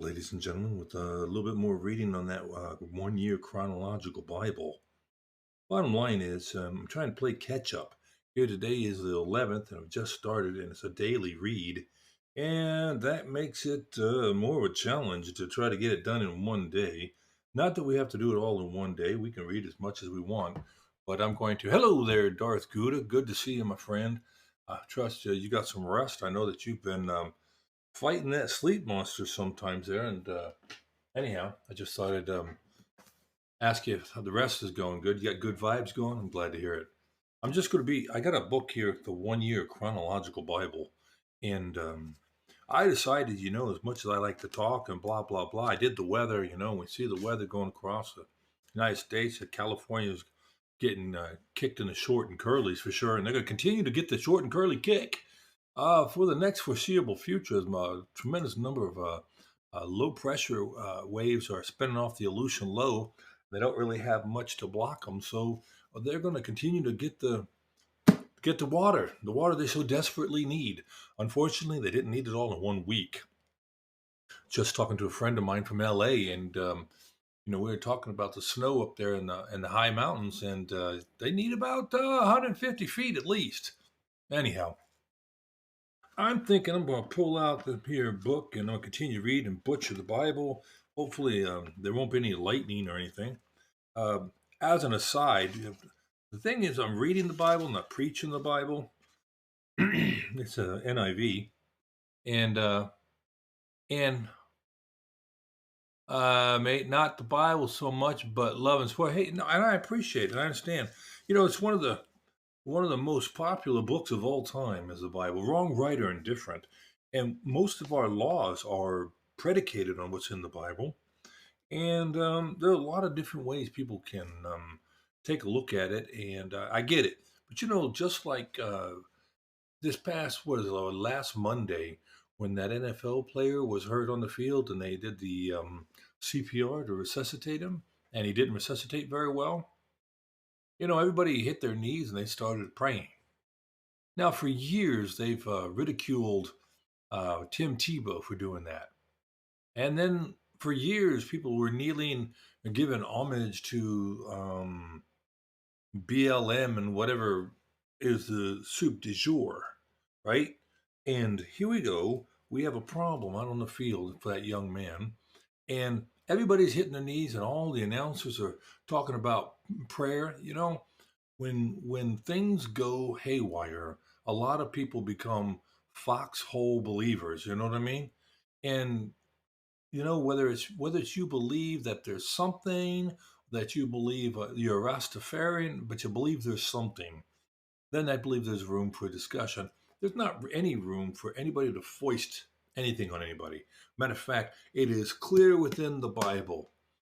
Ladies and gentlemen, with a little bit more reading on that 1 year chronological Bible. Bottom line is, I'm trying to play catch up. Here today is the 11th, and I've just started, and it's a daily read. And that makes it more of a challenge to try to get it done in one day. Not that we have to do it all in one day, we can read as much as we want. But I'm going to. Hello there, Darth Gouda. Good to see you, my friend. I trust you got some rest. I know that you've been fighting that sleep monster sometimes there. And anyhow, I just thought I'd ask you how the rest is going. Good? You got good vibes going? I'm glad to hear it. I got a book here, the 1 year chronological Bible. And I decided, as much as I like to talk and blah, blah, blah, I did the weather, we see the weather going across the United States. California's getting kicked in the short and curlies for sure. And they're going to continue to get the short and curly kick for the next foreseeable future. A tremendous number of low pressure waves are spinning off the Aleutian Low. They don't really have much to block them, so they're going to continue to get the water they so desperately need. Unfortunately, they didn't need it all in 1 week. Just talking to a friend of mine from LA, and we were talking about the snow up there in the high mountains, and they need about 150 feet at least. Anyhow, I'm thinking I'm going to pull out the here book and I'll continue to read and butcher the Bible. Hopefully, there won't be any lightning or anything. As an aside, the thing is, I'm reading the Bible, not preaching the Bible. It's a NIV, and mate, not the Bible so much, but love and sport. Hey, no, and I appreciate it. I understand. It's one of the most popular books of all time is the Bible. Wrong, right, or indifferent, and most of our laws are predicated on what's in the Bible. And there are a lot of different ways people can take a look at it, and I get it. But just like this past last Monday, when that NFL player was hurt on the field, and they did the CPR to resuscitate him, and he didn't resuscitate very well. Everybody hit their knees and they started praying. Now, for years, they've ridiculed Tim Tebow for doing that. And then for years, people were kneeling and giving homage to BLM and whatever is the soup du jour, right? And here we go. We have a problem out on the field for that young man. And everybody's hitting their knees, and all the announcers are talking about prayer. When things go haywire, a lot of people become foxhole believers. You know what I mean? And whether it's you believe that there's something, that you believe you're Rastafarian, but you believe there's something, then I believe there's room for discussion. There's not any room for anybody to foist anything on anybody. Matter of fact, it is clear within the Bible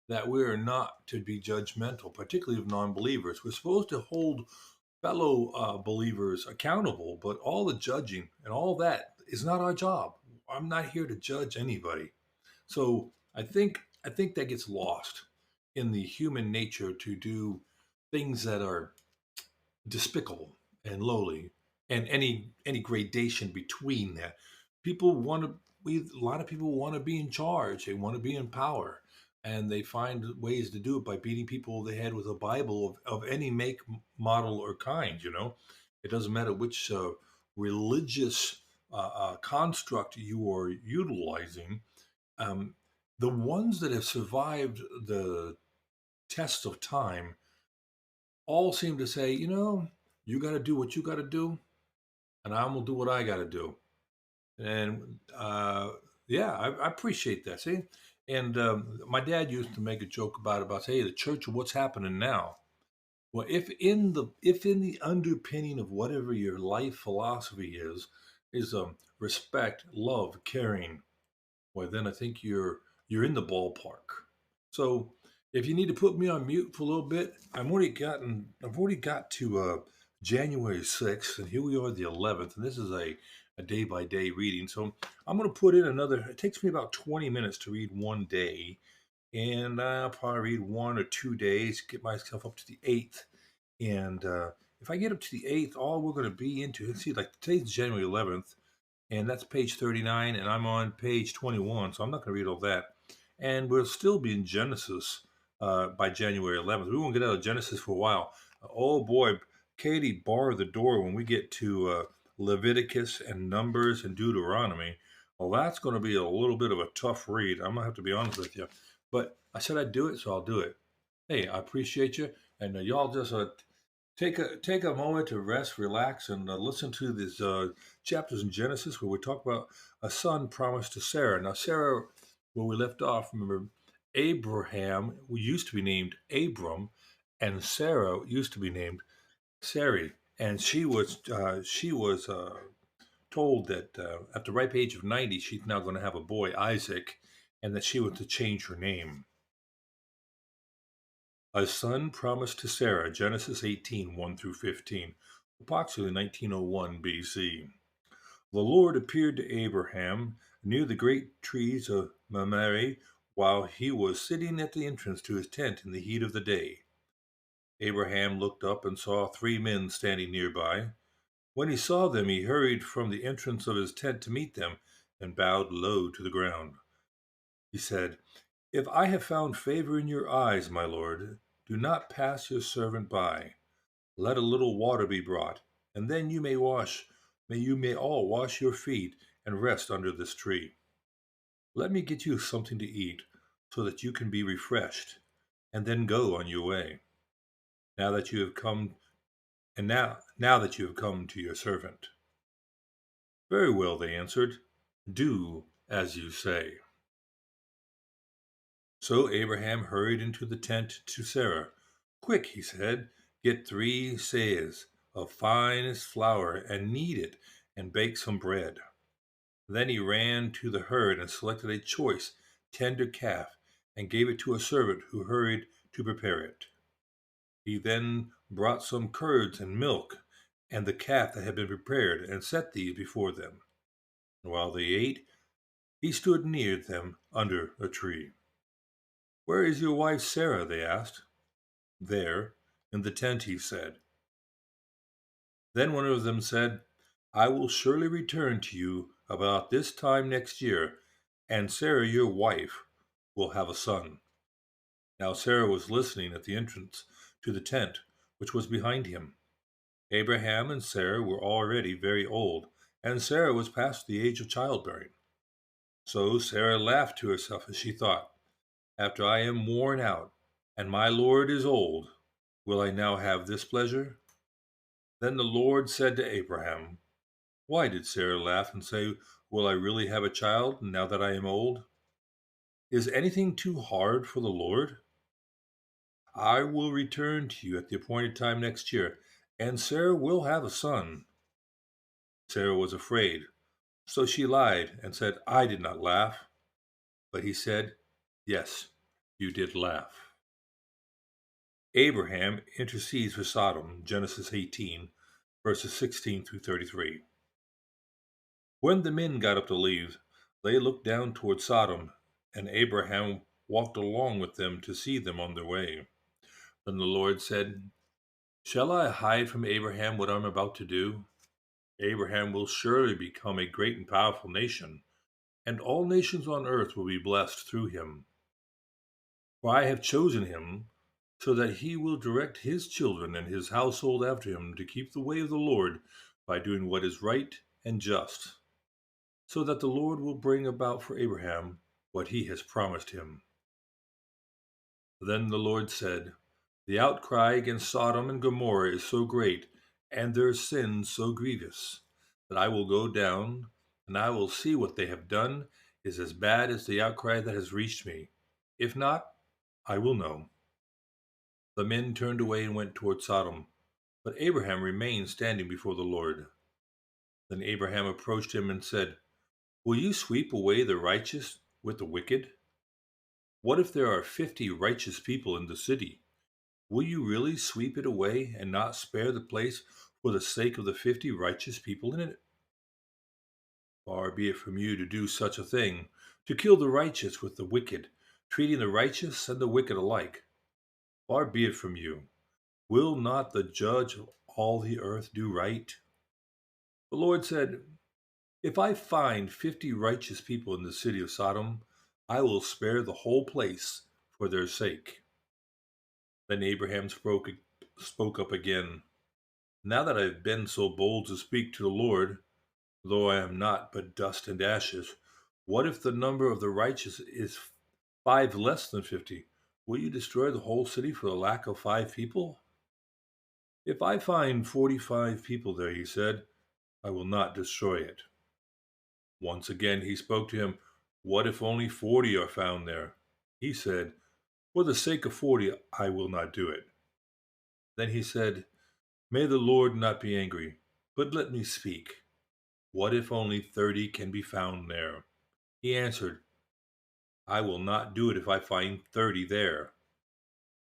that we are not to be judgmental, particularly of non-believers. We're supposed to hold fellow believers accountable, but all the judging and all that is not our job. I'm not here to judge anybody. So I think that gets lost in the human nature to do things that are despicable and lowly, and any gradation between that. People want to. A lot of people want to be in charge. They want to be in power, and they find ways to do it by beating people over the head with a Bible of any make, model, or kind. It doesn't matter which religious construct you are utilizing. Um, the ones that have survived the test of time all seem to say, you got to do what you got to do, and I'm gonna do what I got to do. And yeah, I appreciate that. See, and my dad used to make a joke about hey, the church of what's happening now. Well, if in the underpinning of whatever your life philosophy is respect, love, caring, well, then I think you're in the ballpark. So if you need to put me on mute for a little bit, I've already got to January 6th, and here we are the 11th, and this is a day by day reading. So I'm going to put in another. It takes me about 20 minutes to read one day, and I'll probably read 1 or 2 days, get myself up to the 8th. And if I get up to the 8th, all we're going to be into, let's see, like today's January 11th. and that's page 39, and I'm on page 21, so I'm not going to read all that. And we'll still be in Genesis by January 11th. We won't get out of Genesis for a while. Oh boy, Katie, bar the door when we get to Leviticus and Numbers and Deuteronomy. Well, that's going to be a little bit of a tough read. I'm going to have to be honest with you. But I said I'd do it, so I'll do it. Hey, I appreciate you. And y'all just take a moment to rest, relax, and listen to these chapters in Genesis where we talk about a son promised to Sarah. Now, Sarah, where we left off, remember, Abraham used to be named Abram, and Sarah used to be named Sarai, and she was told that at the ripe age of 90, she's now going to have a boy, Isaac, and that she was to change her name. A son promised to Sarah, Genesis 18, 1 through 15, approximately 1901 BC. The Lord appeared to Abraham near the great trees of Mamre while he was sitting at the entrance to his tent in the heat of the day. Abraham looked up and saw 3 men standing nearby. When he saw them, he hurried from the entrance of his tent to meet them and bowed low to the ground. He said, "If I have found favor in your eyes, my lord, do not pass your servant by. Let a little water be brought, and then you may all wash your feet and rest under this tree. Let me get you something to eat, so that you can be refreshed, and then go on your way. Now that you have come, and now that you have come to your servant." "Very well," they answered. "Do as you say." So Abraham hurried into the tent to Sarah. "Quick," he said, "get 3 seahs of finest flour and knead it and bake some bread." Then he ran to the herd and selected a choice, tender calf and gave it to a servant who hurried to prepare it. He then brought some curds and milk and the calf that had been prepared and set these before them. And while they ate, he stood near them under a tree. "Where is your wife Sarah?" they asked. "There, in the tent," he said. Then one of them said, "I will surely return to you about this time next year, and Sarah, your wife, will have a son." Now Sarah was listening at the entrance to the tent, which was behind him. Abraham and Sarah were already very old, and Sarah was past the age of childbearing. So Sarah laughed to herself as she thought, "After I am worn out, and my Lord is old, will I now have this pleasure?" Then the Lord said to Abraham, "Why did Sarah laugh and say, 'Will I really have a child now that I am old?' Is anything too hard for the Lord? I will return to you at the appointed time next year, and Sarah will have a son." Sarah was afraid, so she lied and said, "I did not laugh." But he said, "Yes, you did laugh." Abraham intercedes for Sodom, Genesis 18, verses 16 through 33. When the men got up to leave, they looked down toward Sodom, and Abraham walked along with them to see them on their way. Then the Lord said, "Shall I hide from Abraham what I am about to do? Abraham will surely become a great and powerful nation, and all nations on earth will be blessed through him. For I have chosen him so that he will direct his children and his household after him to keep the way of the Lord by doing what is right and just, so that the Lord will bring about for Abraham what he has promised him." Then the Lord said, "The outcry against Sodom and Gomorrah is so great, and their sin so grievous, that I will go down, and I will see what they have done is as bad as the outcry that has reached me. If not, I will know." The men turned away and went toward Sodom, but Abraham remained standing before the Lord. Then Abraham approached him and said, "Will you sweep away the righteous with the wicked? What if there are 50 righteous people in the city? Will you really sweep it away and not spare the place for the sake of the 50 righteous people in it? Far be it from you to do such a thing, to kill the righteous with the wicked, treating the righteous and the wicked alike. Far be it from you. Will not the judge of all the earth do right?" The Lord said, If I find 50 righteous people in the city of Sodom, I will spare the whole place for their sake. Then Abraham spoke up again. Now that I have been so bold to speak to the Lord, though I am not but dust and ashes, what if the number of the righteous is 5 less than 50? Will you destroy the whole city for the lack of 5 people? If I find 45 people there, he said, I will not destroy it. Once again he spoke to him, what if only 40 are found there? He said, for the sake of 40, I will not do it. Then he said, may the Lord not be angry, but let me speak. What if only 30 can be found there? He answered, I will not do it if I find 30 there.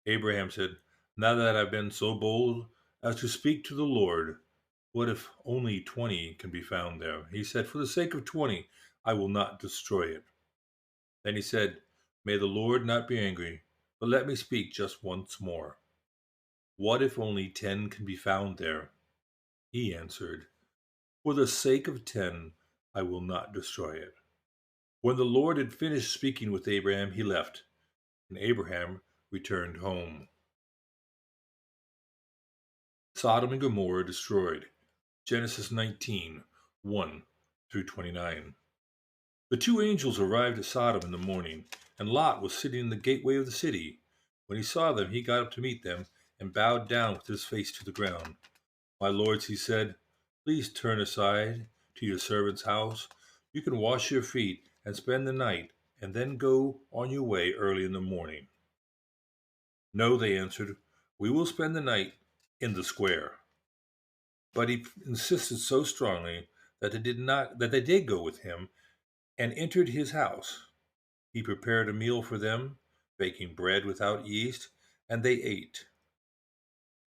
Abraham said, now that I've been so bold as to speak to the Lord, what if only 20 can be found there? He said, for the sake of 20, I will not destroy it. Then he said, may the Lord not be angry, but let me speak just once more. What if only 10 can be found there? He answered, for the sake of 10, I will not destroy it. When the Lord had finished speaking with Abraham, he left, and Abraham returned home. Sodom and Gomorrah destroyed. Genesis 19, 1 through 29. The two angels arrived at Sodom in the morning, and Lot was sitting in the gateway of the city. When he saw them, he got up to meet them and bowed down with his face to the ground. My lords, he said, please turn aside to your servant's house. You can wash your feet and spend the night, and then go on your way early in the morning. No, they answered, we will spend the night in the square. But he insisted so strongly that they did go with him and entered his house. He prepared a meal for them, baking bread without yeast, and they ate.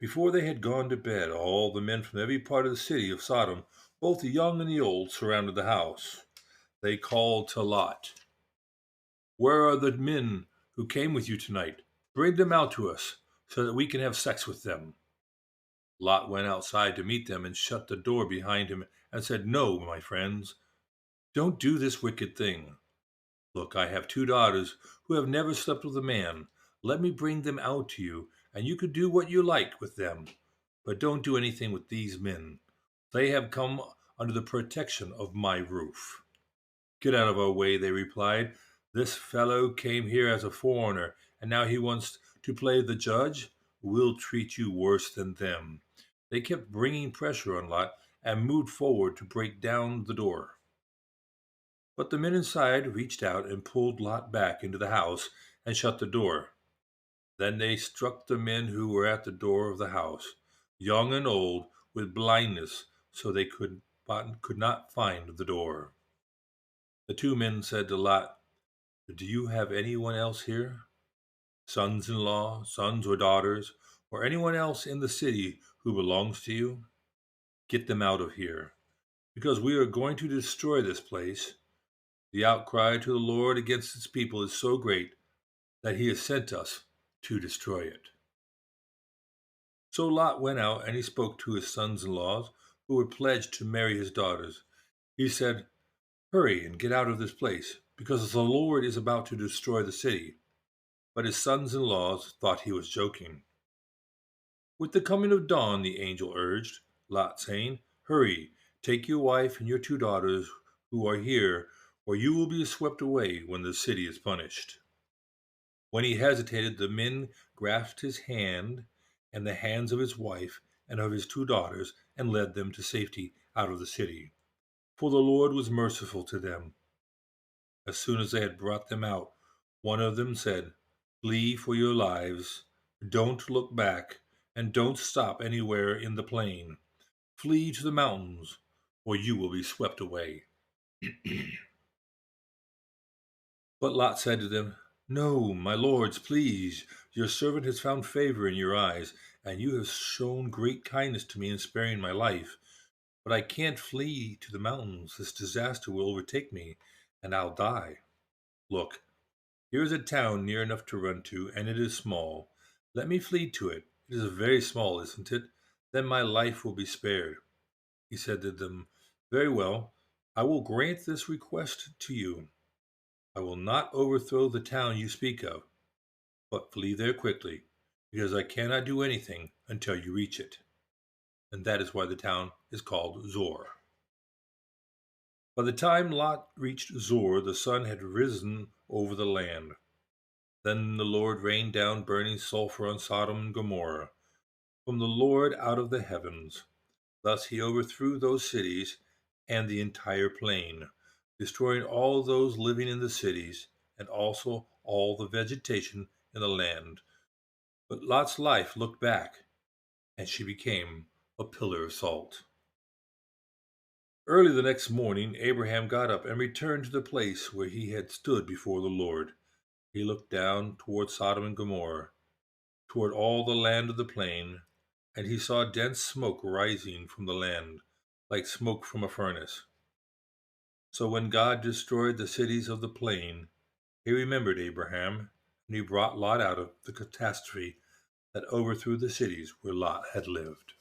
Before they had gone to bed, all the men from every part of the city of Sodom, both the young and the old, surrounded the house. They called to Lot, where are the men who came with you tonight? Bring them out to us, so that we can have sex with them. Lot went outside to meet them and shut the door behind him and said, no, my friends, don't do this wicked thing. Look, I have 2 daughters who have never slept with a man. Let me bring them out to you, and you can do what you like with them. But don't do anything with these men. They have come under the protection of my roof. Get out of our way, they replied. This fellow came here as a foreigner, and now he wants to play the judge. We'll treat you worse than them. They kept bringing pressure on Lot and moved forward to break down the door. But the men inside reached out and pulled Lot back into the house and shut the door. Then they struck the men who were at the door of the house, young and old, with blindness, so they could not find the door. The 2 men said to Lot, do you have anyone else here? Sons-in-law, sons or daughters, or anyone else in the city who belongs to you? Get them out of here, because we are going to destroy this place. The outcry to the Lord against its people is so great that he has sent us to destroy it. So Lot went out and he spoke to his sons-in-law who were pledged to marry his daughters. He said, hurry and get out of this place, because the Lord is about to destroy the city. But his sons-in-law thought he was joking. With the coming of dawn, the angel urged Lot, saying, hurry, take your wife and your 2 daughters who are here, or you will be swept away when the city is punished. When he hesitated, the men grasped his hand and the hands of his wife and of his 2 daughters and led them to safety out of the city. For the Lord was merciful to them. As soon as they had brought them out, one of them said, flee for your lives. Don't look back, and don't stop anywhere in the plain. Flee to the mountains, or you will be swept away. But Lot said to them, no, my lords, please. Your servant has found favor in your eyes, and you have shown great kindness to me in sparing my life. But I can't flee to the mountains. This disaster will overtake me, and I'll die. Look, here is a town near enough to run to, and it is small. Let me flee to it. It is very small, isn't it? Then my life will be spared. He said to them, very well, I will grant this request to you. I will not overthrow the town you speak of, but flee there quickly, because I cannot do anything until you reach it. And that is why the town is called Zor. By the time Lot reached Zor, the sun had risen over the land. Then the Lord rained down burning sulfur on Sodom and Gomorrah from the Lord out of the heavens. Thus he overthrew those cities and the entire plain, destroying all those living in the cities and also all the vegetation in the land. But Lot's life looked back, and she became a pillar of salt. Early the next morning, Abraham got up and returned to the place where he had stood before the Lord. He looked down toward Sodom and Gomorrah, toward all the land of the plain, and he saw dense smoke rising from the land, like smoke from a furnace. So when God destroyed the cities of the plain, he remembered Abraham, and he brought Lot out of the catastrophe that overthrew the cities where Lot had lived.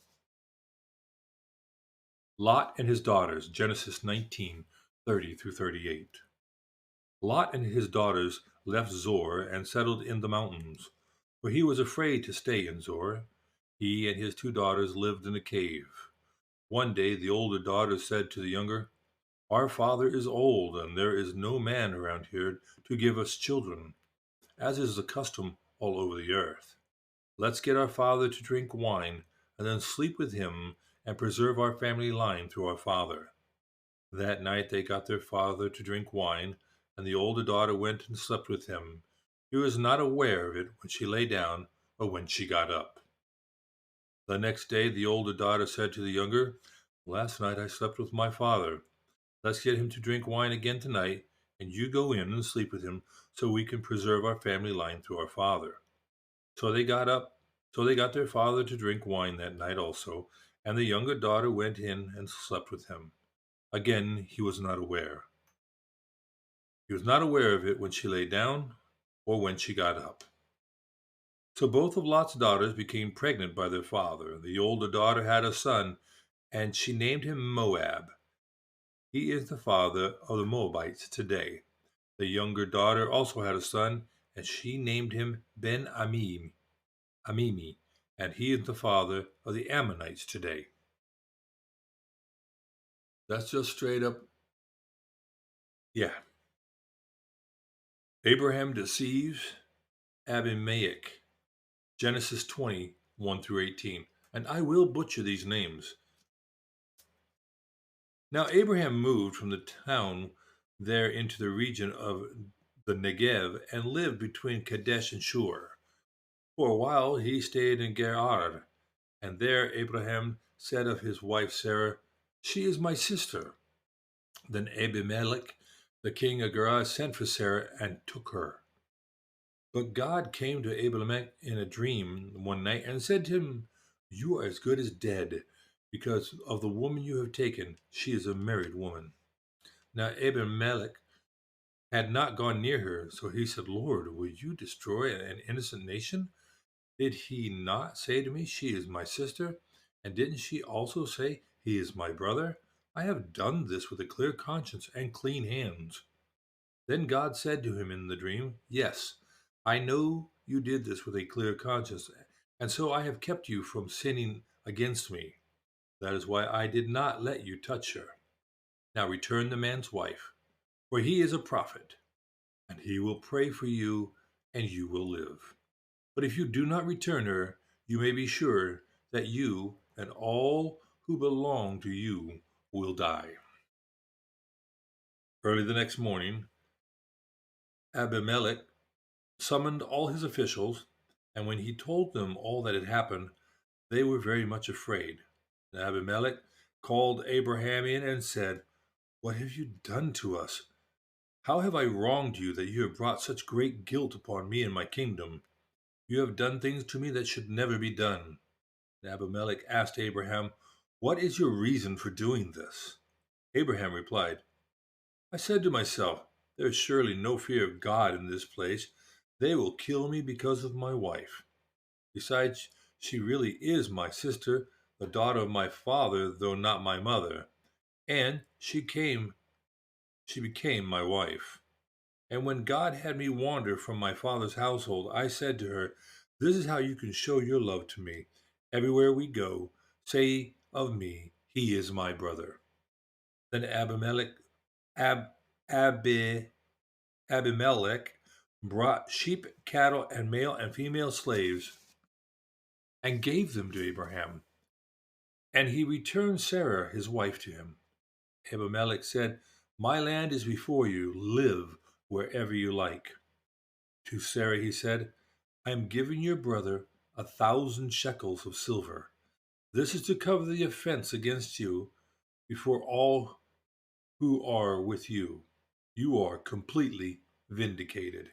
Lot and his daughters, Genesis 19:30 through 38. Lot and his daughters left Zor and settled in the mountains, for he was afraid to stay in Zor. He and his two daughters lived in a cave. One day the older daughter said to the younger, "Our father is old, and there is no man around here to give us children, as is the custom all over the earth. Let's get our father to drink wine, and then sleep with him and preserve our family line through our father." That night they got their father to drink wine, and the older daughter went and slept with him. He was not aware of it when she lay down or when she got up. The next day the older daughter said to the younger, "Last night I slept with my father. Let's get him to drink wine again tonight, and you go in and sleep with him so we can preserve our family line through our father." So they got up, so they got their father to drink wine that night also, and the younger daughter went in and slept with him. Again he was not aware. He was not aware of it when she lay down or when she got up. So both of Lot's daughters became pregnant by their father. The older daughter had a son, and she named him Moab. He is the father of the Moabites today. The younger daughter also had a son, and she named him Amimi, and he is the father of the Ammonites today. That's just straight up, yeah. Abraham deceives Abimelech. Genesis 20:1 through 18. And I will butcher these names. Now Abraham moved from the town there into the region of the Negev and lived between Kadesh and Shur. For a while he stayed in Gerar, and there Abraham said of his wife Sarah, "She is my sister." Then Abimelech, the king of Gerar, sent for Sarah and took her. But God came to Abimelech in a dream one night and said to him, "You are as good as dead, because of the woman you have taken. She is a married woman." Now Abimelech had not gone near her, so he said, "Lord, will you destroy an innocent nation? Did he not say to me, 'She is my sister'? And didn't she also say, 'He is my brother'? I have done this with a clear conscience and clean hands." Then God said to him in the dream, "Yes, I know you did this with a clear conscience, and so I have kept you from sinning against me. That is why I did not let you touch her. Now return the man's wife, for he is a prophet, and he will pray for you, and you will live. But if you do not return her, you may be sure that you and all who belong to you will die." Early the next morning, Abimelech summoned all his officials, and when he told them all that had happened, they were very much afraid. And Abimelech called Abraham in and said, "What have you done to us? How have I wronged you that you have brought such great guilt upon me and my kingdom? You have done things to me that should never be done." And Abimelech asked Abraham, "What is your reason for doing this?" Abraham replied, "I said to myself, 'There is surely no fear of God in this place. They will kill me because of my wife. Besides, she really is my sister, the daughter of my father, though not my mother. And she came she became my wife. And when God had me wander from my father's household, I said to her, this is how you can show your love to me. Everywhere we go, say of me, he is my brother. Then Ab, Abi, Abimelech brought sheep, cattle, and male and female slaves and gave them to Abraham. And he returned Sarah, his wife, to him. Abimelech said, my land is before you. Live wherever you like. To Sarah he said, I am giving your brother 1,000 shekels of silver. This is to cover the offense against you before all who are with you. You are completely vindicated.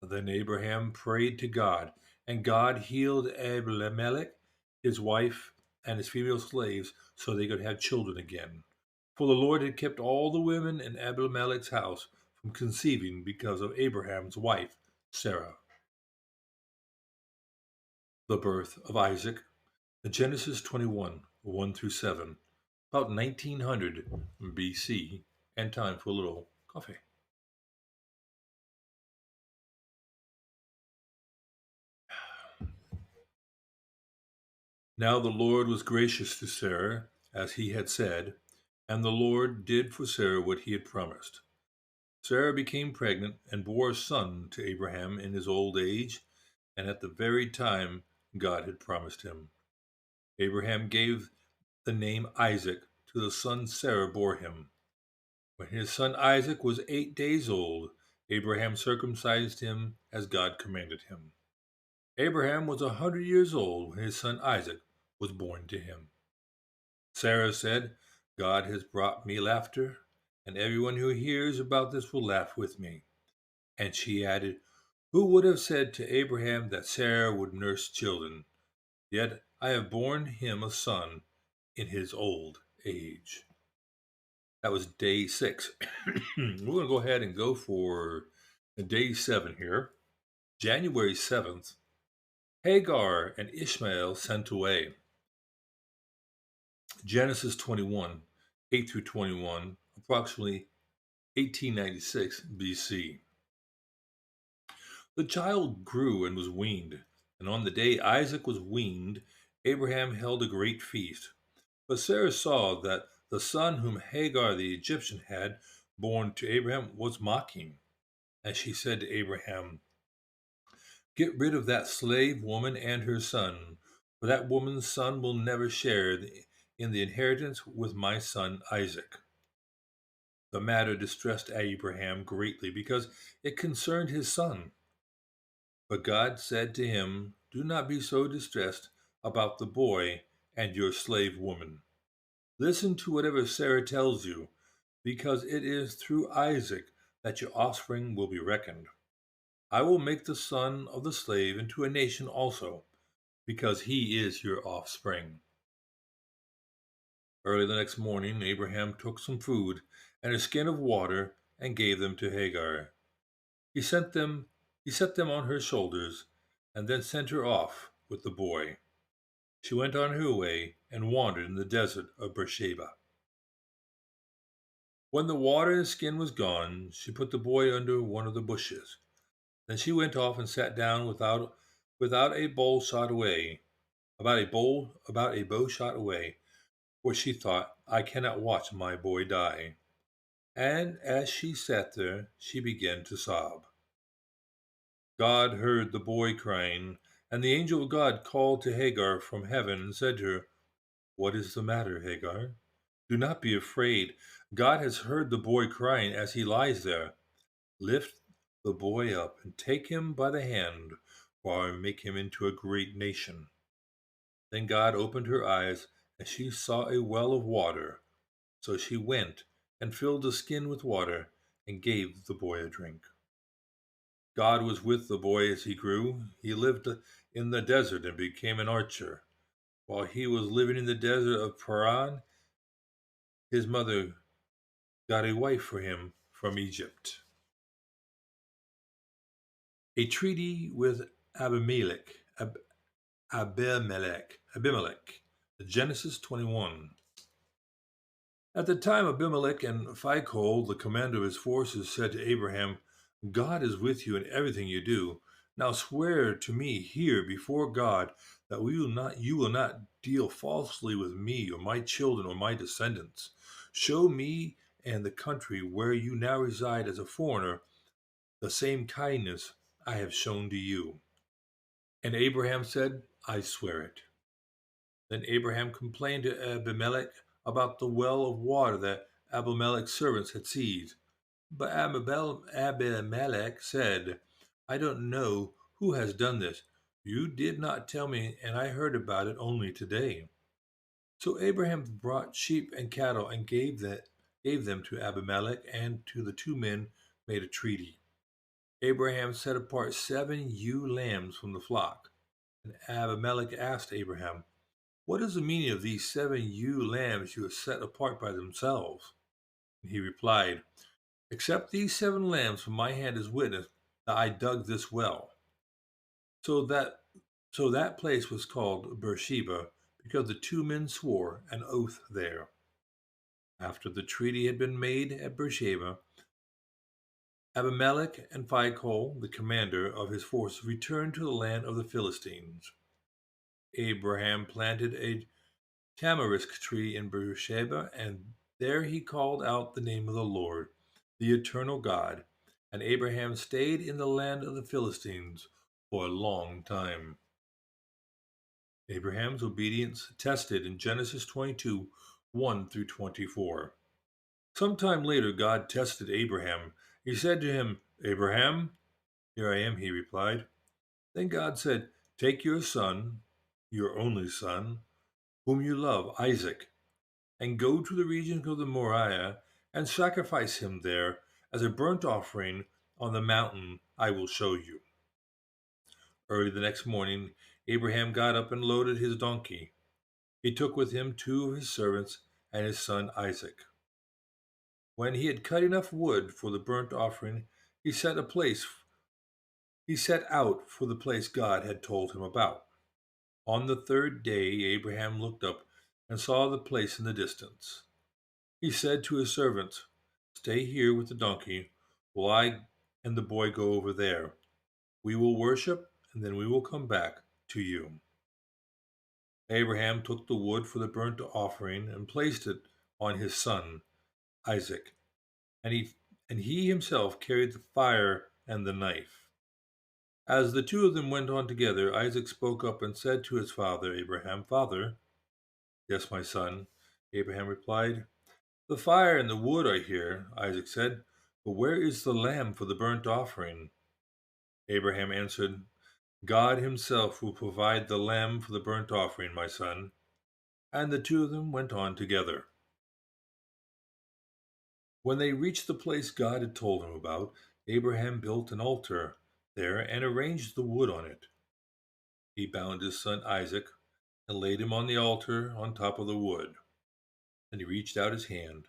Then Abraham prayed to God, and God healed Abimelech, his wife, and his female slaves so they could have children again. For the Lord had kept all the women in Abimelech's house from conceiving because of Abraham's wife, Sarah. The birth of Isaac, Genesis 21, 1 through 7, about 1900 BC, and time for a little coffee. Now the Lord was gracious to Sarah, as he had said, and the Lord did for Sarah what he had promised. Sarah became pregnant and bore a son to Abraham in his old age, and at the very time God had promised him. Abraham gave the name Isaac to the son Sarah bore him. When his son Isaac was 8 days old, Abraham circumcised him as God commanded him. Abraham was 100 years old when his son Isaac was born to him. Sarah said, God has brought me laughter, and everyone who hears about this will laugh with me. And she added, who would have said to Abraham that Sarah would nurse children? Yet I have borne him a son in his old age. That was day 6. We're going to go ahead and go for day 7 here. January 7th, Hagar and Ishmael sent away. Genesis 21, 8 through 21, approximately 1896 BC. The child grew and was weaned, and on the day Isaac was weaned, Abraham held a great feast. But Sarah saw that the son whom Hagar the Egyptian had borne to Abraham was mocking, and she said to Abraham, get rid of that slave woman and her son, for that woman's son will never share in the inheritance with my son Isaac. The matter distressed Abraham greatly because it concerned his son. But God said to him, do not be so distressed about the boy and your slave woman. Listen to whatever Sarah tells you, because it is through Isaac that your offspring will be reckoned. I will make the son of the slave into a nation also, because he is your offspring. Early the next morning, Abraham took some food and a skin of water and gave them to Hagar. He set them on her shoulders, and then sent her off with the boy. She went on her way and wandered in the desert of Beersheba. When the water and skin was gone, she put the boy under one of the bushes. Then she went off and sat down without a bow shot away, about a bow shot away, for she thought, I cannot watch my boy die. And as she sat there, she began to sob. God heard the boy crying, and the angel of God called to Hagar from heaven and said to her, what is the matter, Hagar? Do not be afraid. God has heard the boy crying as he lies there. Lift the boy up and take him by the hand, for I make him into a great nation. Then God opened her eyes, and she saw a well of water. So she went and filled the skin with water and gave the boy a drink. God was with the boy as he grew. He lived in the desert and became an archer. While he was living in the desert of Paran, his mother got a wife for him from Egypt. A treaty with Abimelech, Abimelech, Genesis 21. At the time, Abimelech and Phicol, the commander of his forces, said to Abraham, God is with you in everything you do. Now swear to me here before God that you will not deal falsely with me or my children or my descendants. Show me and the country where you now reside as a foreigner the same kindness I have shown to you. And Abraham said, I swear it. Then Abraham complained to Abimelech about the well of water that Abimelech's servants had seized. But Abimelech said, I don't know who has done this. You did not tell me, and I heard about it only today. So Abraham brought sheep and cattle and gave them to Abimelech, and to the two men made a treaty. Abraham set apart 7 ewe lambs from the flock. And Abimelech asked Abraham, what is the meaning of these 7 ewe lambs you have set apart by themselves? And he replied, accept these 7 lambs from my hand as witness that I dug this well. So that place was called Beersheba, because the two men swore an oath there. After the treaty had been made at Beersheba, Abimelech and Phicol, the commander of his force, returned to the land of the Philistines. Abraham planted a tamarisk tree in Beersheba, and there he called out the name of the Lord, the eternal God. And Abraham stayed in the land of the Philistines for a long time. Abraham's obedience tested in Genesis 22 1 through 24. Sometime later, God tested Abraham. He said to him, Abraham, here I am, he replied. Then God said, take your son, your only son, whom you love, Isaac, and go to the region of the Moriah and sacrifice him there as a burnt offering on the mountain I will show you. Early the next morning, Abraham got up and loaded his donkey. He took with him 2 of his servants and his son Isaac. When he had cut enough wood for the burnt offering, he set out for the place God had told him about. On the third day, Abraham looked up and saw the place in the distance. He said to his servants, stay here with the donkey, while I and the boy go over there. We will worship, and then we will come back to you. Abraham took the wood for the burnt offering and placed it on his son, Isaac, and he himself carried the fire and the knife. As the two of them went on together, Isaac spoke up and said to his father Abraham, Father. Yes, my son, Abraham replied. The fire and the wood are here, Isaac said, but where is the lamb for the burnt offering? Abraham answered, God himself will provide the lamb for the burnt offering, my son. And the two of them went on together. When they reached the place God had told him about, Abraham built an altar there and arranged the wood on it. He bound his son Isaac and laid him on the altar on top of the wood. Then he reached out his hand,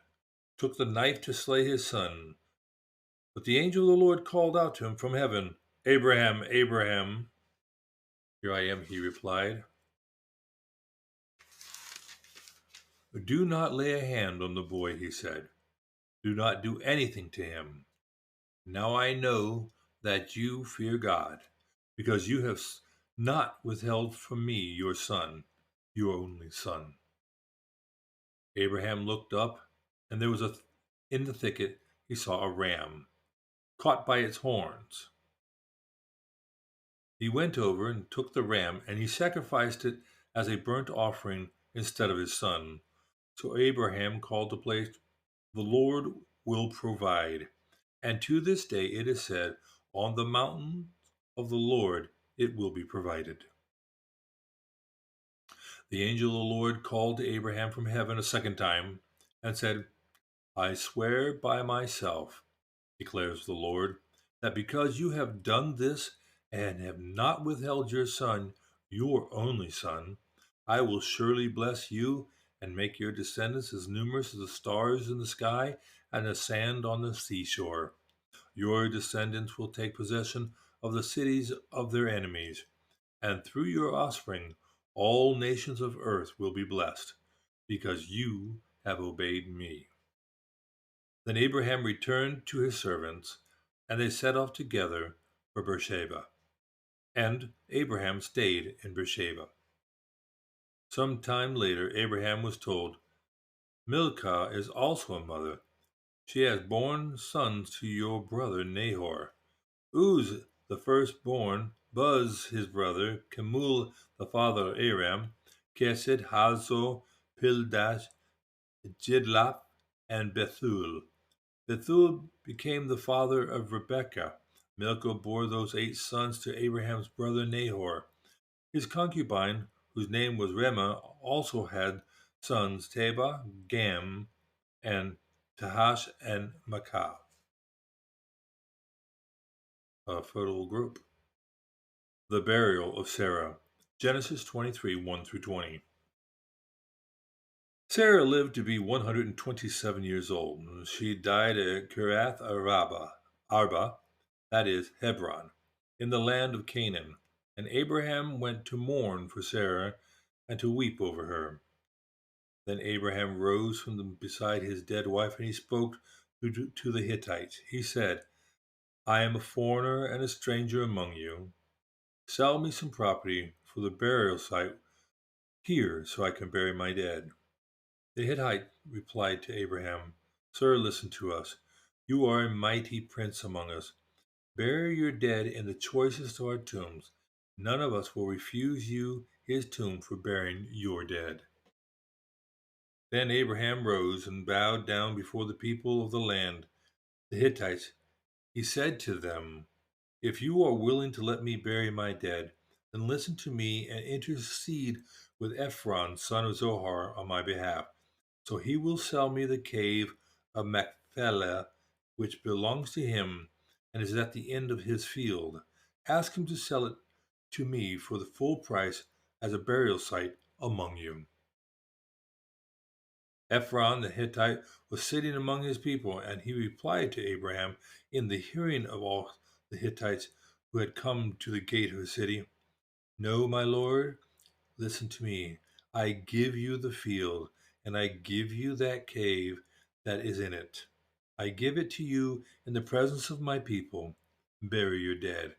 took the knife to slay his son. But the angel of the Lord called out to him from heaven, Abraham, Abraham. Here I am, he replied. Do not lay a hand on the boy, he said. Do not do anything to him. Now I know that you fear God, because you have not withheld from me your son, your only son. Abraham looked up, and there was in the thicket he saw a ram, caught by its horns. He went over and took the ram, and he sacrificed it as a burnt offering instead of his son. So Abraham called the place, The Lord will provide. And to this day it is said, On the mountain of the Lord it will be provided. The angel of the Lord called to Abraham from heaven a second time and said, I swear by myself, declares the Lord, that because you have done this and have not withheld your son, your only son, I will surely bless you and make your descendants as numerous as the stars in the sky and the sand on the seashore. Your descendants will take possession of the cities of their enemies, and through your offspring all nations of earth will be blessed, because you have obeyed me." Then Abraham returned to his servants, and they set off together for Beersheba. And Abraham stayed in Beersheba. Some time later, Abraham was told, "Milcah is also a mother. She has borne sons to your brother Nahor. Uz the firstborn, Buz his brother, Kemuel the father of Aram, Kesed, Hazo, Pildash, Jidlaph, and Bethuel. Bethuel became the father of Rebekah. Milcah bore those 8 sons to Abraham's brother Nahor. His concubine, whose name was Reumah, also had sons Teba, Gam, and Tahash and Maacah, a fertile group. The burial of Sarah. Genesis 23 1 through 20. Sarah lived to be 127 years old. She died at Kiriath Arba, that is, Hebron, in the land of Canaan. And Abraham went to mourn for Sarah and to weep over her. Then Abraham rose from beside his dead wife, and he spoke to the Hittites. He said, "I am a foreigner and a stranger among you. Sell me some property for the burial site here, so I can bury my dead." The Hittite replied to Abraham, "Sir, listen to us. You are a mighty prince among us. Bury your dead in the choicest of our tombs. None of us will refuse you his tomb for burying your dead." Then Abraham rose and bowed down before the people of the land, the Hittites. He said to them, "If you are willing to let me bury my dead, then listen to me and intercede with Ephron, son of Zohar, on my behalf. So he will sell me the cave of Machpelah, which belongs to him and is at the end of his field. Ask him to sell it to me for the full price as a burial site among you." Ephron the Hittite was sitting among his people, and he replied to Abraham in the hearing of all the Hittites who had come to the gate of the city, "No, my lord, listen to me. I give you the field, and I give you that cave that is in it. I give it to you in the presence of my people. Bury your dead."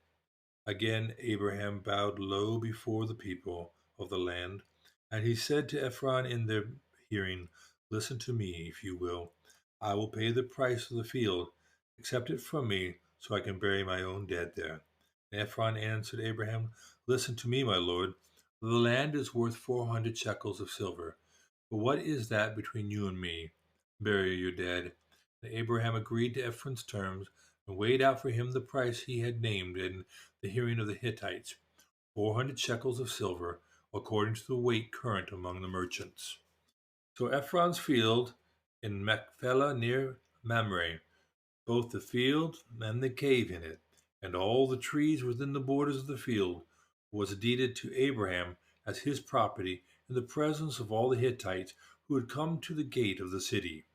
Again Abraham bowed low before the people of the land, and he said to Ephron in their hearing, "Listen to me, if you will. I will pay the price of the field. Accept it from me, so I can bury my own dead there." And Ephron answered Abraham, "Listen to me, my lord. The land is worth 400 shekels of silver. But what is that between you and me? Bury your dead." And Abraham agreed to Ephron's terms and weighed out for him the price he had named in the hearing of the Hittites, 400 shekels of silver, according to the weight current among the merchants. So Ephron's field in Machpelah near Mamre, both the field and the cave in it, and all the trees within the borders of the field, was deeded to Abraham as his property in the presence of all the Hittites who had come to the gate of the city.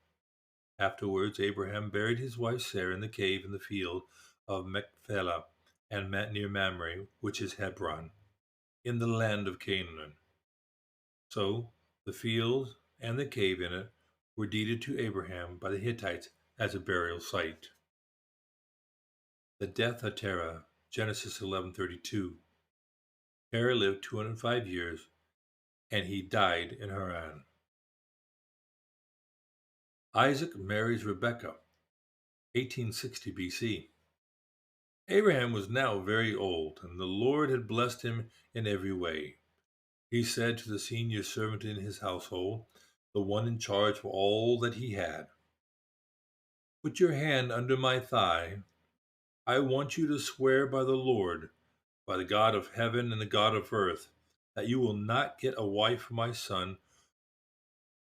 Afterwards, Abraham buried his wife Sarah in the cave in the field of Machpelah and near Mamre, which is Hebron, in the land of Canaan. So the field and the cave in it were deeded to Abraham by the Hittites as a burial site. The death of Terah, Genesis 11:32. Terah lived 205 years, and he died in Haran. Isaac marries Rebekah, 1860 BC. Abraham was now very old, and the Lord had blessed him in every way. He said to the senior servant in his household, the one in charge of all that he had, "Put your hand under my thigh. I want you to swear by the Lord, by the God of heaven and the God of earth, that you will not get a wife for my son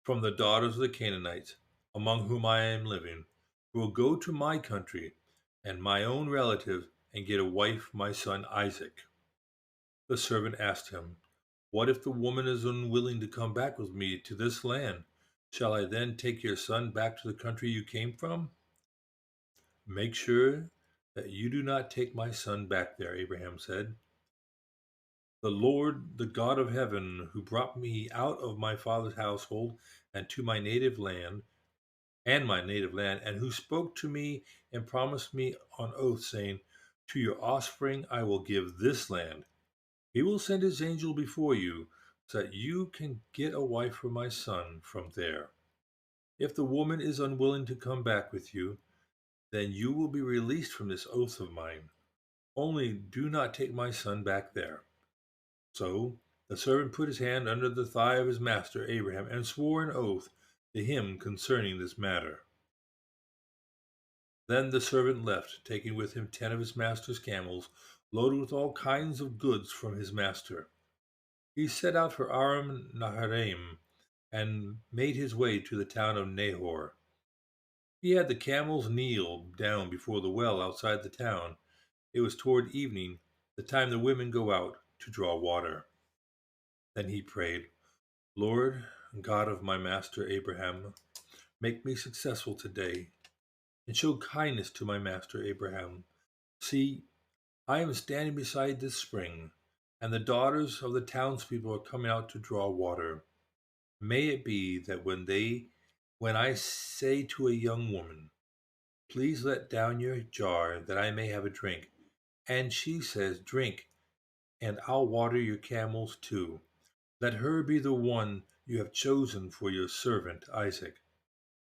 from the daughters of the Canaanites, among whom I am living, who will go to my country and my own relatives and get a wife for my son Isaac." The servant asked him, "What if the woman is unwilling to come back with me to this land? Shall I then take your son back to the country you came from?" "Make sure that you do not take my son back there," Abraham said. The Lord, the God of heaven, who brought me out of my father's household and to my native land, and who spoke to me and promised me on oath, saying, to your offspring I will give this land. He will send his angel before you, so that you can get a wife for my son from there. If the woman is unwilling to come back with you, then you will be released from this oath of mine. Only do not take my son back there. So the servant put his hand under the thigh of his master Abraham and swore an oath to him concerning this matter. Then the servant left, taking with him 10 of his master's camels, loaded with all kinds of goods from his master. He set out for Aram Naharaim and made his way to the town of Nahor. He had the camels kneel down before the well outside the town. It was toward evening, the time the women go out to draw water. Then he prayed, Lord, God of my master Abraham, make me successful today, and show kindness to my master Abraham. See, I am standing beside this spring, and the daughters of the townspeople are coming out to draw water. May it be that when I say to a young woman, please let down your jar that I may have a drink, and she says, drink, and I'll water your camels too. Let her be the one you have chosen for your servant Isaac.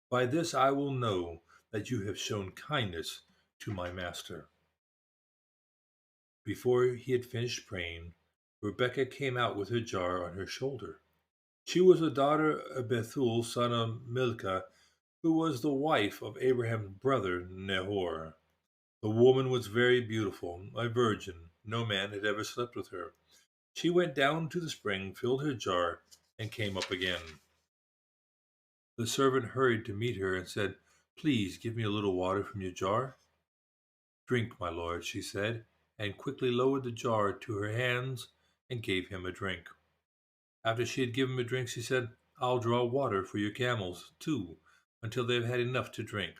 By this I will know that you have shown kindness to my master. Before he had finished praying, Rebekah came out with her jar on her shoulder. She was a daughter of Bethuel, son of Milcah, who was the wife of Abraham's brother Nahor. The woman was very beautiful, a virgin. No man had ever slept with her. She went down to the spring, filled her jar, and came up again. The servant hurried to meet her and said, please give me a little water from your jar. Drink, my lord, she said, and quickly lowered the jar to her hands and gave him a drink. After she had given him a drink, she said, I'll draw water for your camels, too, until they have had enough to drink.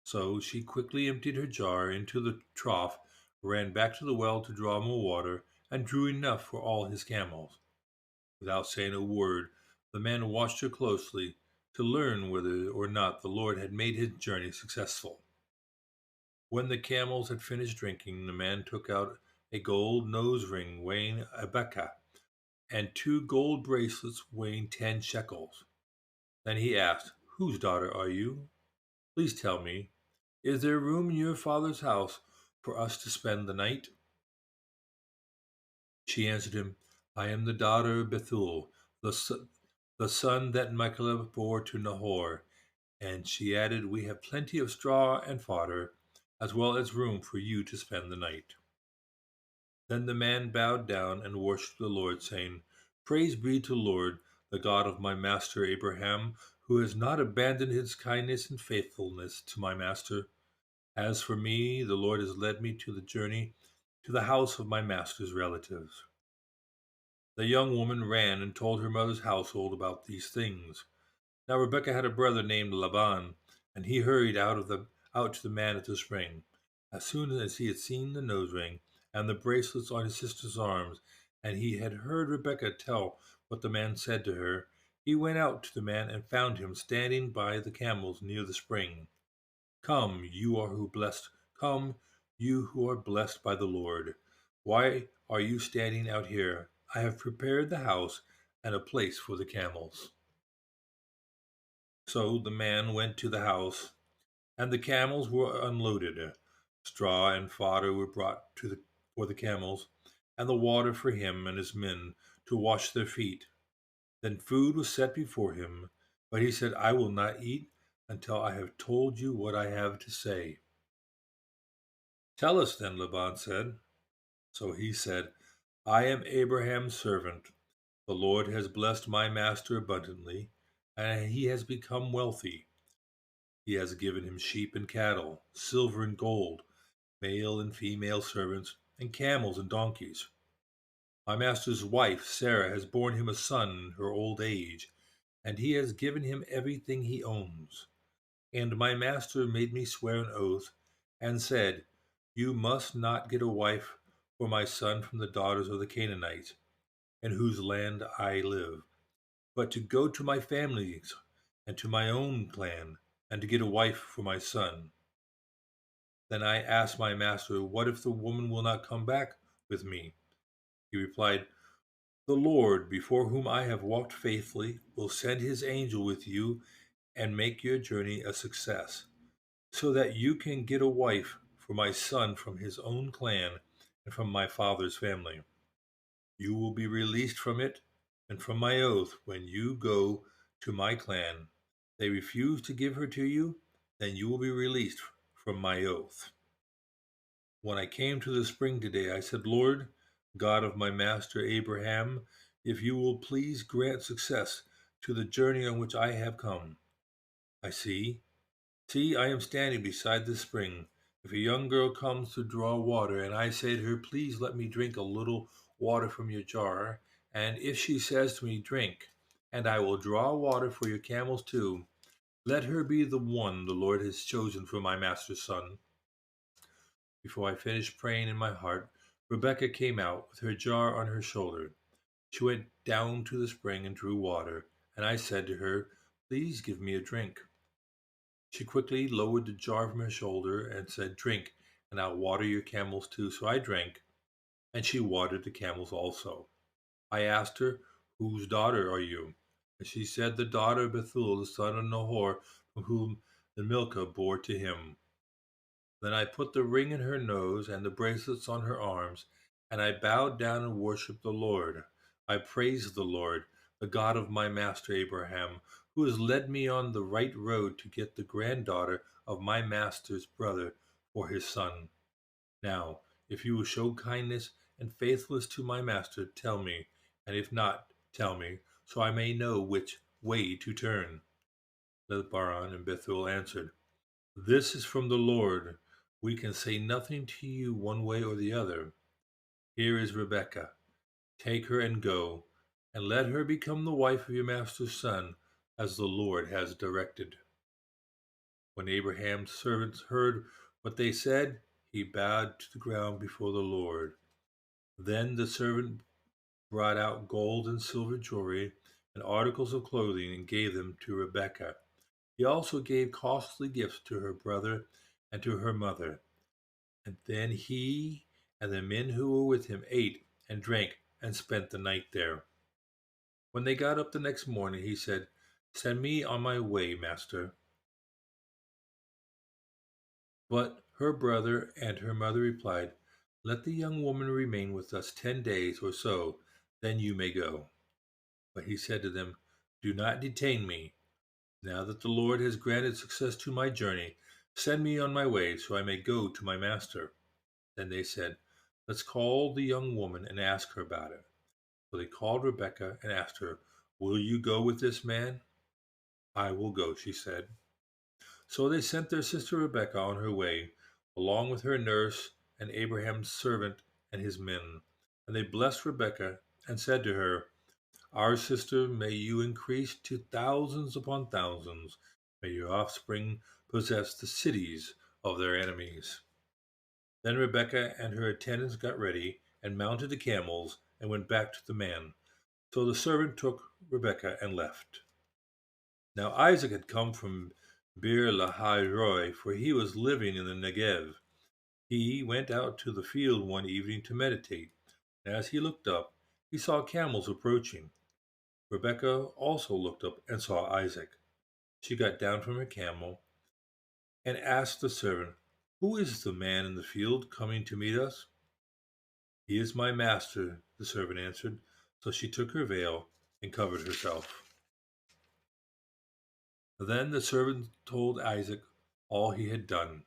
So she quickly emptied her jar into the trough, ran back to the well to draw more water, and drew enough for all his camels. Without saying a word, the man watched her closely to learn whether or not the Lord had made his journey successful. When the camels had finished drinking, the man took out a gold nose ring weighing a beka and 2 gold bracelets weighing 10 shekels. Then he asked, whose daughter are you? Please tell me, is there room in your father's house for us to spend the night? She answered him, I am the daughter of Bethuel, the son that Michael bore to Nahor. And she added, we have plenty of straw and fodder, as well as room for you to spend the night. Then the man bowed down and worshipped the Lord, saying, praise be to the Lord, the God of my master Abraham, who has not abandoned his kindness and faithfulness to my master. As for me, the Lord has led me to the journey to the house of my master's relatives. The young woman ran and told her mother's household about these things. Now Rebekah had a brother named Laban, and he hurried out to the man at the spring. As soon as he had seen the nose ring and the bracelets on his sister's arms, and he had heard Rebekah tell what the man said to her, he went out to the man and found him standing by the camels near the spring. Come, you who are blessed by the Lord. Why are you standing out here? I have prepared the house and a place for the camels. So the man went to the house, and the camels were unloaded. Straw and fodder were brought for the camels, and the water for him and his men to wash their feet. Then food was set before him, but he said, I will not eat until I have told you what I have to say. Tell us then, Laban said. So he said, I am Abraham's servant. The Lord has blessed my master abundantly, and he has become wealthy. He has given him sheep and cattle, silver and gold, male and female servants, and camels and donkeys. My master's wife, Sarah, has borne him a son in her old age, and he has given him everything he owns. And my master made me swear an oath, and said, you must not get a wife for my son from the daughters of the Canaanites, in whose land I live, but to go to my families and to my own clan, and to get a wife for my son. Then I asked my master, what if the woman will not come back with me? He replied, the Lord, before whom I have walked faithfully, will send his angel with you and make your journey a success, so that you can get a wife for my son from his own clan and from my father's family. You will be released from it and from my oath when you go to my clan. They refuse to give her to you, then you will be released from my oath. When I came to the spring today, I said, Lord, God of my master Abraham, if you will please grant success to the journey on which I have come. I see, I am standing beside the spring. If a young girl comes to draw water, and I say to her, please let me drink a little water from your jar, and if she says to me, drink, and I will draw water for your camels too, let her be the one the Lord has chosen for my master's son. Before I finished praying in my heart, Rebecca came out with her jar on her shoulder. She went down to the spring and drew water, and I said to her, please give me a drink. She quickly lowered the jar from her shoulder and said, drink, and I'll water your camels too. So I drank, and she watered the camels also. I asked her, whose daughter are you? And she said, the daughter of Bethuel, the son of Nahor, from whom the Milcah bore to him. Then I put the ring in her nose and the bracelets on her arms, and I bowed down and worshipped the Lord. I praised the Lord, the God of my master Abraham, who has led me on the right road to get the granddaughter of my master's brother for his son. Now, if you will show kindness and faithfulness to my master, tell me, and if not, tell me, so I may know which way to turn. Lebaron and Bethuel answered, this is from the Lord. We can say nothing to you one way or the other. Here is Rebekah. Take her and go, and let her become the wife of your master's son, as the Lord has directed. When Abraham's servants heard what they said, he bowed to the ground before the Lord. Then the servant brought out gold and silver jewelry and articles of clothing and gave them to Rebekah. He also gave costly gifts to her brother and to her mother. And then he and the men who were with him ate and drank and spent the night there. When they got up the next morning, he said, send me on my way, master. But her brother and her mother replied, let the young woman remain with us 10 days or so, then you may go. But he said to them, do not detain me. Now that the Lord has granted success to my journey, send me on my way so I may go to my master. Then they said, let's call the young woman and ask her about it. So they called Rebekah and asked her, will you go with this man? I will go, she said. So they sent their sister Rebekah on her way, along with her nurse and Abraham's servant and his men. And they blessed Rebekah and said to her, our sister, may you increase to thousands upon thousands. May your offspring possess the cities of their enemies. Then Rebekah and her attendants got ready and mounted the camels and went back to the man. So the servant took Rebekah and left. Now Isaac had come from Beer Lahai Roi, for he was living in the Negev. He went out to the field one evening to meditate, and as he looked up, he saw camels approaching. Rebekah also looked up and saw Isaac. She got down from her camel and asked the servant, who is the man in the field coming to meet us? He is my master, the servant answered. So she took her veil and covered herself. Then the servant told Isaac all he had done.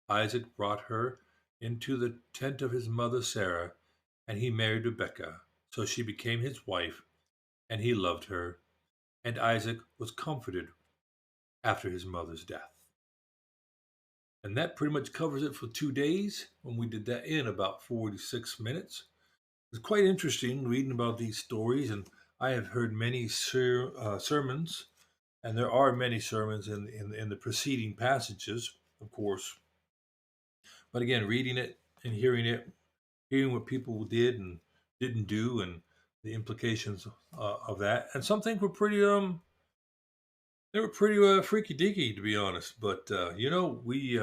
Isaac brought her into the tent of his mother Sarah, and he married Rebekah. So she became his wife, and he loved her, and Isaac was comforted after his mother's death. And that pretty much covers it for 2 days when we did that in about 46 minutes. It's quite interesting reading about these stories, and I have heard many sermons, and there are many sermons in the preceding passages, of course. But again, reading it and hearing it, hearing what people did and didn't do, and the implications of that. And some things were pretty they were pretty freaky deaky, to be honest. But we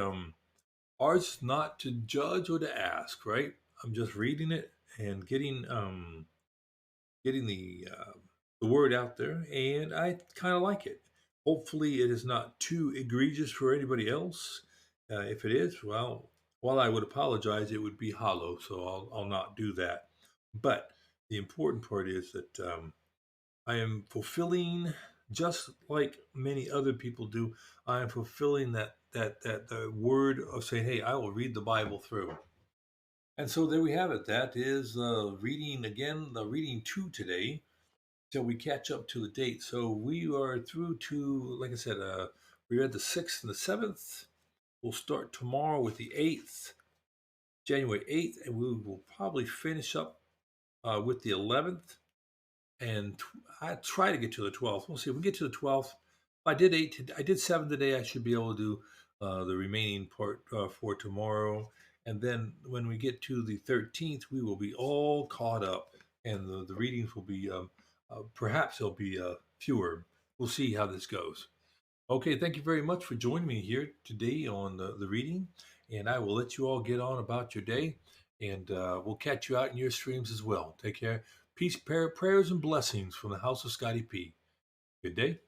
ours not to judge or to ask, right? I'm just reading it and getting the word out there, and I kind of like it. Hopefully, it is not too egregious for anybody else. If it is, well, while I would apologize, it would be hollow, so I'll not do that. But the important part is that I am fulfilling, just like many other people do. I am fulfilling that the word of saying, "Hey, I will read the Bible through." And so there we have it. That is reading again, the reading two today, till we catch up to the date. So we are through to, like I said, we read the 6th and the 7th. We'll start tomorrow with the 8th, January 8th, and we will probably finish up with the 11th. And I try to get to the 12th. We'll see. If we get to the 12th, I did 8. I did 7 today. I should be able to do the remaining part for tomorrow. And then when we get to the 13th, we will be all caught up, and the readings will be perhaps they'll be fewer. We'll see how this goes. Okay, thank you very much for joining me here today on the reading, and I will let you all get on about your day, and we'll catch you out in your streams as well. Take care. Peace, prayers, and blessings from the house of Scotty P. Good day.